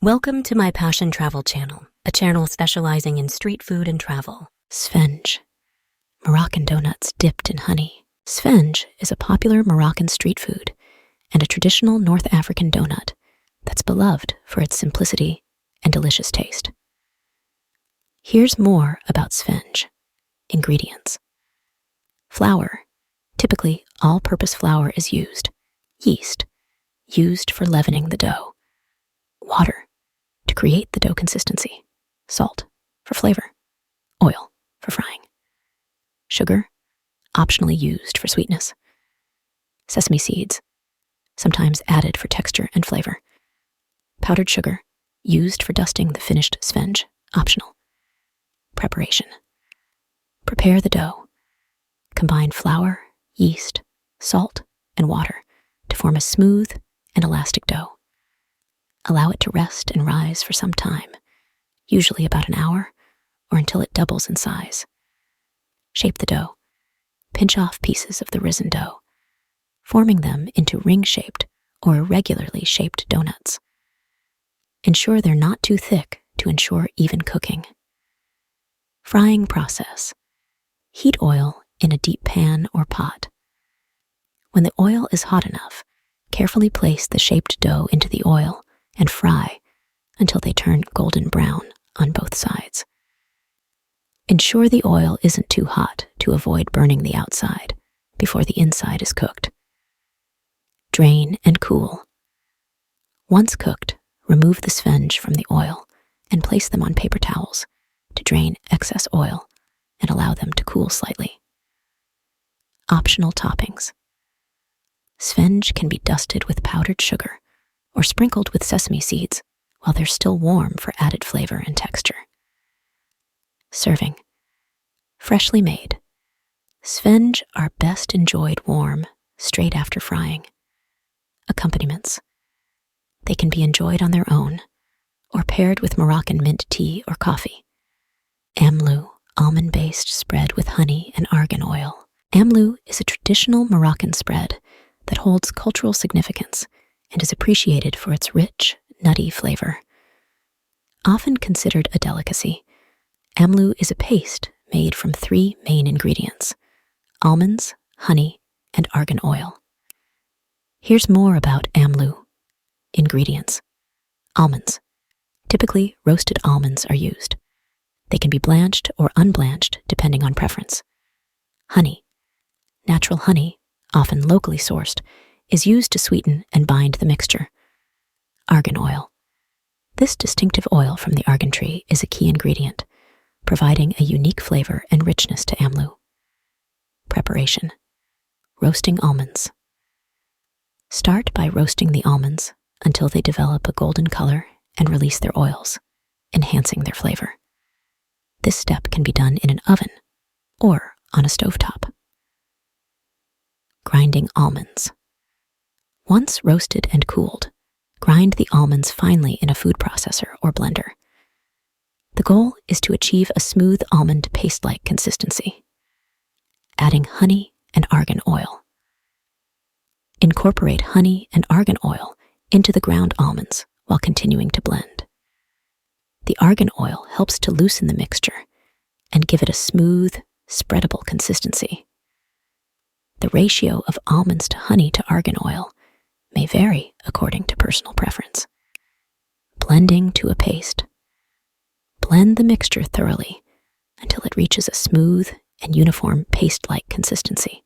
Welcome to my Passion Travel channel, a channel specializing in street food and travel. Sfenj, Moroccan doughnuts dipped in honey. Sfenj is a popular Moroccan street food and a traditional North African doughnut that's beloved for its simplicity and delicious taste. Here's more about Sfenj. Ingredients. Flour. Typically, all-purpose flour is used. Yeast, used for leavening the dough. Water, to create the dough consistency. Salt, for flavor. Oil, for frying. Sugar, optionally used for sweetness. Sesame seeds, sometimes added for texture and flavor. Powdered sugar, used for dusting the finished sfenj, optional. Preparation. Prepare the dough. Combine flour, yeast, salt, and water to form a smooth and elastic dough. Allow it to rest and rise for some time, usually about an hour or until it doubles in size. Shape the dough. Pinch off pieces of the risen dough, forming them into ring-shaped or irregularly shaped doughnuts. Ensure they're not too thick to ensure even cooking. Frying process. Heat oil in a deep pan or pot. When the oil is hot enough, carefully place the shaped dough into the oil and fry until they turn golden brown on both sides. Ensure the oil isn't too hot to avoid burning the outside before the inside is cooked. Drain and cool. Once cooked, remove the sfenj from the oil and place them on paper towels to drain excess oil and allow them to cool slightly. Optional toppings. Sfenj can be dusted with powdered sugar or sprinkled with sesame seeds while they're still warm for added flavor and texture. Serving. Freshly made. Sfenj are best enjoyed warm, straight after frying. Accompaniments. They can be enjoyed on their own or paired with Moroccan mint tea or coffee. Amlou, almond-based spread with honey and argan oil. Amlou is a traditional Moroccan spread that holds cultural significance and is appreciated for its rich, nutty flavor. Often considered a delicacy, Amlou is a paste made from 3 main ingredients: almonds, honey, and argan oil. Here's more about Amlou. Ingredients. Almonds. Typically, roasted almonds are used. They can be blanched or unblanched depending on preference. Honey. Natural honey, often locally sourced, is used to sweeten and bind the mixture. Argan oil. This distinctive oil from the argan tree is a key ingredient, providing a unique flavor and richness to Amlou. Preparation. Roasting almonds. Start by roasting the almonds until they develop a golden color and release their oils, enhancing their flavor. This step can be done in an oven or on a stovetop. Grinding almonds. Once roasted and cooled, grind the almonds finely in a food processor or blender. The goal is to achieve a smooth almond paste-like consistency. Adding honey and argan oil. Incorporate honey and argan oil into the ground almonds while continuing to blend. The argan oil helps to loosen the mixture and give it a smooth, spreadable consistency. The ratio of almonds to honey to argan oil may vary according to personal preference. Blending to a paste. Blend the mixture thoroughly until it reaches a smooth and uniform paste-like consistency.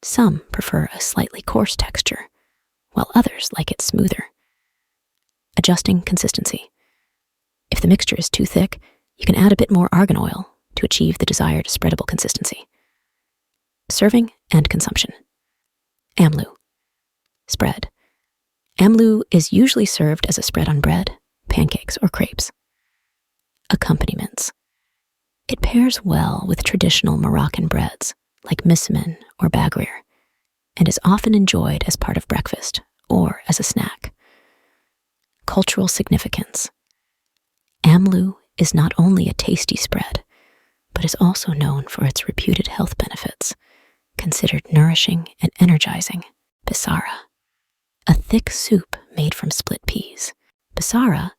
Some prefer a slightly coarse texture, while others like it smoother. Adjusting consistency. If the mixture is too thick, you can add a bit more argan oil to achieve the desired spreadable consistency. Serving and consumption. Amlou. Spread. Amlou is usually served as a spread on bread, pancakes, or crepes. Accompaniments. It pairs well with traditional Moroccan breads like mismin or bagrir and is often enjoyed as part of breakfast or as a snack. Cultural significance. Amlou is not only a tasty spread, but is also known for its reputed health benefits, considered nourishing and energizing. Bissara. A thick soup made from split peas. Bissara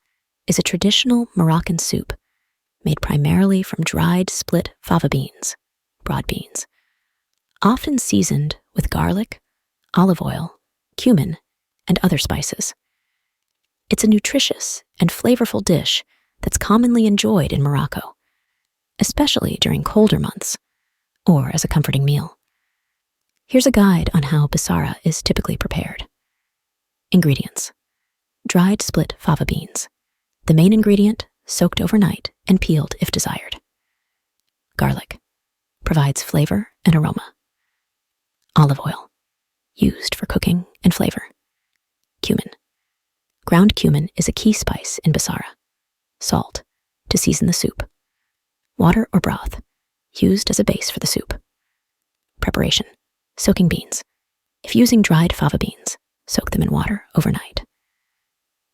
is a traditional Moroccan soup made primarily from dried split fava beans, broad beans, often seasoned with garlic, olive oil, cumin, and other spices. It's a nutritious and flavorful dish that's commonly enjoyed in Morocco, especially during colder months or as a comforting meal. Here's a guide on how Bissara is typically prepared. Ingredients: dried split fava beans. The main ingredient, soaked overnight and peeled if desired. Garlic provides flavor and aroma. Olive oil, used for cooking and flavor. Cumin. Ground cumin is a key spice in Bissara. Salt, to season the soup. Water or broth, used as a base for the soup. Preparation: soaking beans. If using dried fava beans, soak them in water overnight.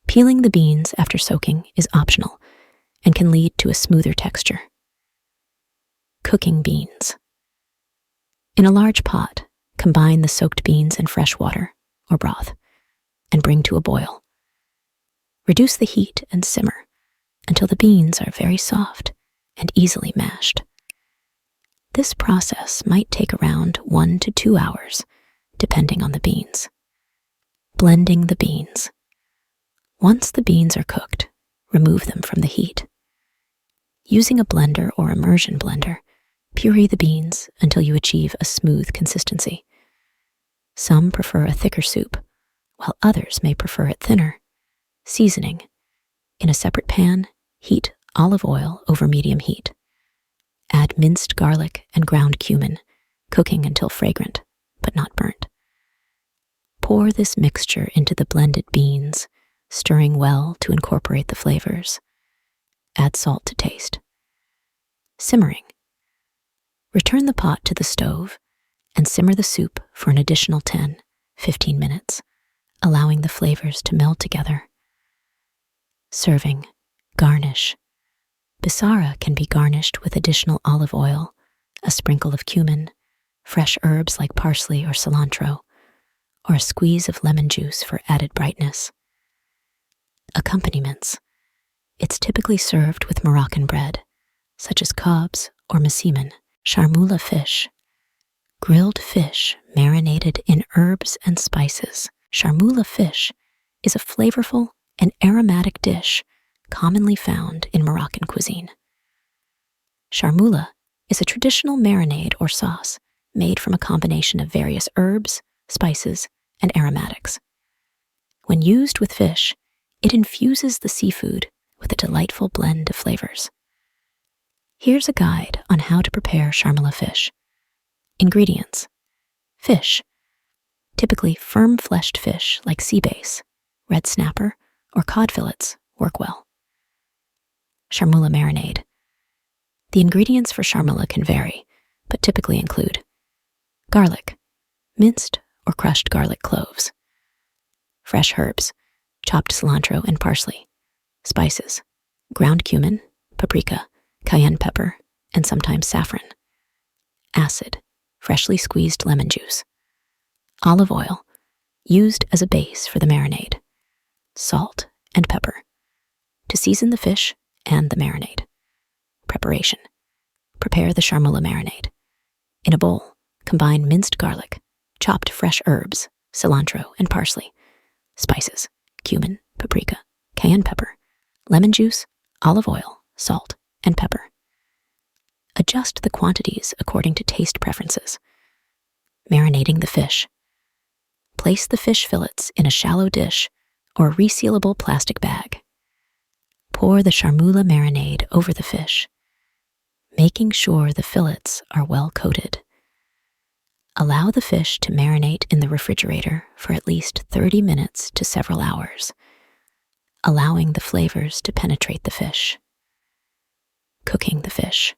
Peeling the beans after soaking is optional and can lead to a smoother texture. Cooking beans. In a large pot, combine the soaked beans and fresh water, or broth, and bring to a boil. Reduce the heat and simmer until the beans are very soft and easily mashed. This process might take around 1 to 2 hours, depending on the beans. Blending the beans. Once the beans are cooked, remove them from the heat. Using a blender or immersion blender, puree the beans until you achieve a smooth consistency. Some prefer a thicker soup, while others may prefer it thinner. Seasoning. In a separate pan, heat olive oil over medium heat. Add minced garlic and ground cumin, cooking until fragrant, but not burnt. Pour this mixture into the blended beans, stirring well to incorporate the flavors. Add salt to taste. Simmering. Return the pot to the stove and simmer the soup for an additional 10-15 minutes, allowing the flavors to meld together. Serving. Garnish. Bissara can be garnished with additional olive oil, a sprinkle of cumin, fresh herbs like parsley or cilantro, or a squeeze of lemon juice for added brightness. Accompaniments. It's typically served with Moroccan bread, such as cobs or masiman. Charmoula fish. Grilled fish marinated in herbs and spices. Charmoula fish is a flavorful and aromatic dish commonly found in Moroccan cuisine. Charmoula is a traditional marinade or sauce made from a combination of various herbs, spices, and aromatics. When used with fish, it infuses the seafood with a delightful blend of flavors. Here's a guide on how to prepare charmoula fish. Ingredients: fish, typically firm-fleshed fish like sea bass, red snapper, or cod fillets work well. Charmoula marinade. The ingredients for charmoula can vary, but typically include garlic, minced or crushed garlic cloves, fresh herbs, chopped cilantro and parsley, spices, ground cumin, paprika, cayenne pepper, and sometimes saffron, acid, freshly squeezed lemon juice, olive oil, used as a base for the marinade, salt and pepper, to season the fish and the marinade. Preparation. Prepare the charmoula marinade. In a bowl, combine minced garlic, chopped fresh herbs, cilantro and parsley, spices, cumin, paprika, cayenne pepper, lemon juice, olive oil, salt, and pepper. Adjust the quantities according to taste preferences. Marinating the fish. Place the fish fillets in a shallow dish or resealable plastic bag. Pour the charmoula marinade over the fish, making sure the fillets are well coated. Allow the fish to marinate in the refrigerator for at least 30 minutes to several hours, allowing the flavors to penetrate the fish. Cooking the fish.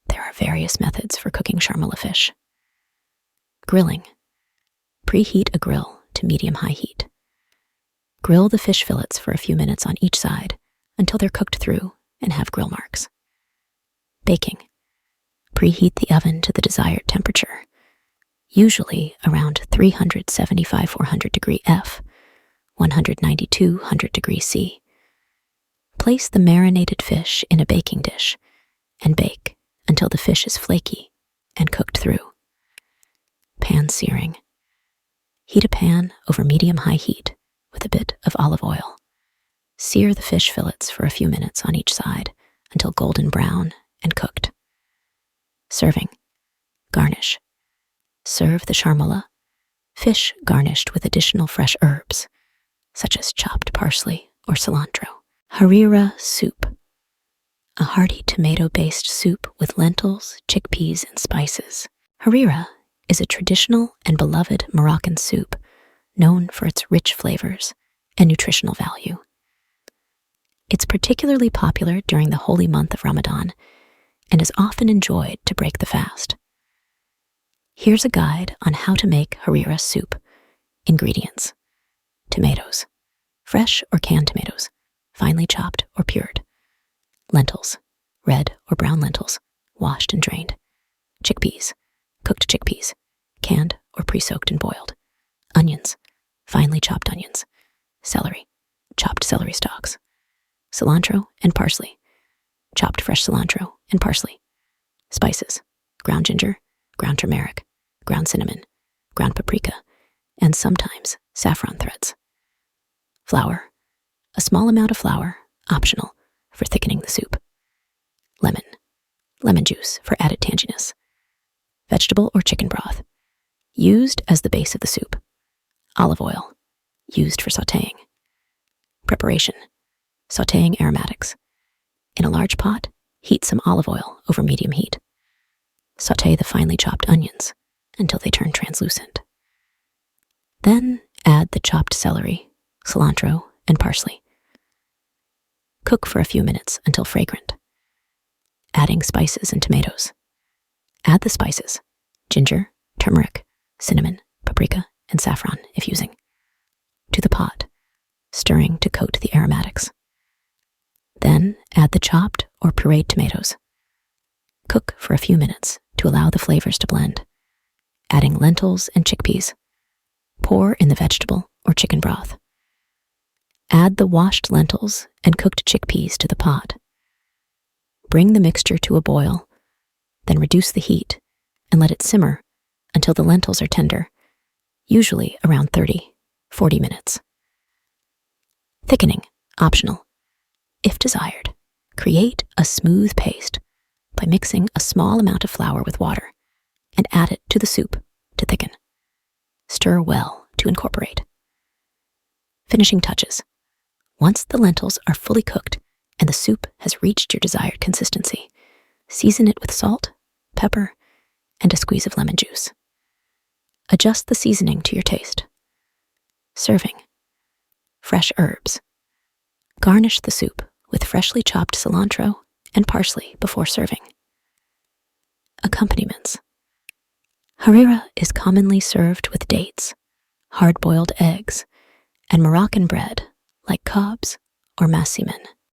There are various methods for cooking charmoula fish. Grilling. Preheat a grill to medium-high heat. Grill the fish fillets for a few minutes on each side until they're cooked through and have grill marks. Baking. Preheat the oven to the desired temperature, usually around 375-400 degree F, 100 degrees C. Place the marinated fish in a baking dish and bake until the fish is flaky and cooked through. Pan searing. Heat a pan over medium-high heat with a bit of olive oil. Sear the fish fillets for a few minutes on each side until golden brown and cooked. Serving. Garnish. Serve the charmoula, fish garnished with additional fresh herbs, such as chopped parsley or cilantro. Harira Soup. A hearty tomato-based soup with lentils, chickpeas, and spices. Harira is a traditional and beloved Moroccan soup known for its rich flavors and nutritional value. It's particularly popular during the holy month of Ramadan and is often enjoyed to break the fast. Here's a guide on how to make Harira soup. Ingredients: tomatoes, fresh or canned tomatoes, finely chopped or pured. Lentils, red or brown lentils, washed and drained. Chickpeas, cooked chickpeas, canned or pre-soaked and boiled. Onions, finely chopped onions. Celery, chopped celery stalks. Cilantro and parsley, chopped fresh cilantro and parsley. Spices, ground ginger, ground turmeric, ground cinnamon, ground paprika, and sometimes saffron threads. Flour, a small amount of flour, optional, for thickening the soup. Lemon, lemon juice for added tanginess. Vegetable or chicken broth, used as the base of the soup. Olive oil, used for sautéing. Preparation: sautéing aromatics. In a large pot, heat some olive oil over medium heat. Sauté the finely chopped onions until they turn translucent. Then add the chopped celery, cilantro, and parsley. Cook for a few minutes until fragrant. Adding spices and tomatoes. Add the spices: ginger, turmeric, cinnamon, paprika, and saffron if using. To the pot, stirring to coat the aromatics. Then add the chopped or pureed tomatoes. Cook for a few minutes to allow the flavors to blend. Adding lentils and chickpeas. Pour in the vegetable or chicken broth. Add the washed lentils and cooked chickpeas to the pot. Bring the mixture to a boil, then reduce the heat and let it simmer until the lentils are tender, usually around 30-40 minutes. Thickening, optional. If desired, create a smooth paste by mixing a small amount of flour with water and add it to the soup to thicken. Stir well to incorporate. Finishing touches. Once the lentils are fully cooked and the soup has reached your desired consistency, season it with salt, pepper, and a squeeze of lemon juice. Adjust the seasoning to your taste. Serving. Fresh herbs. Garnish the soup with freshly chopped cilantro and parsley before serving. Accompaniments. Harira is commonly served with dates, hard-boiled eggs, and Moroccan bread like cobs or massimen.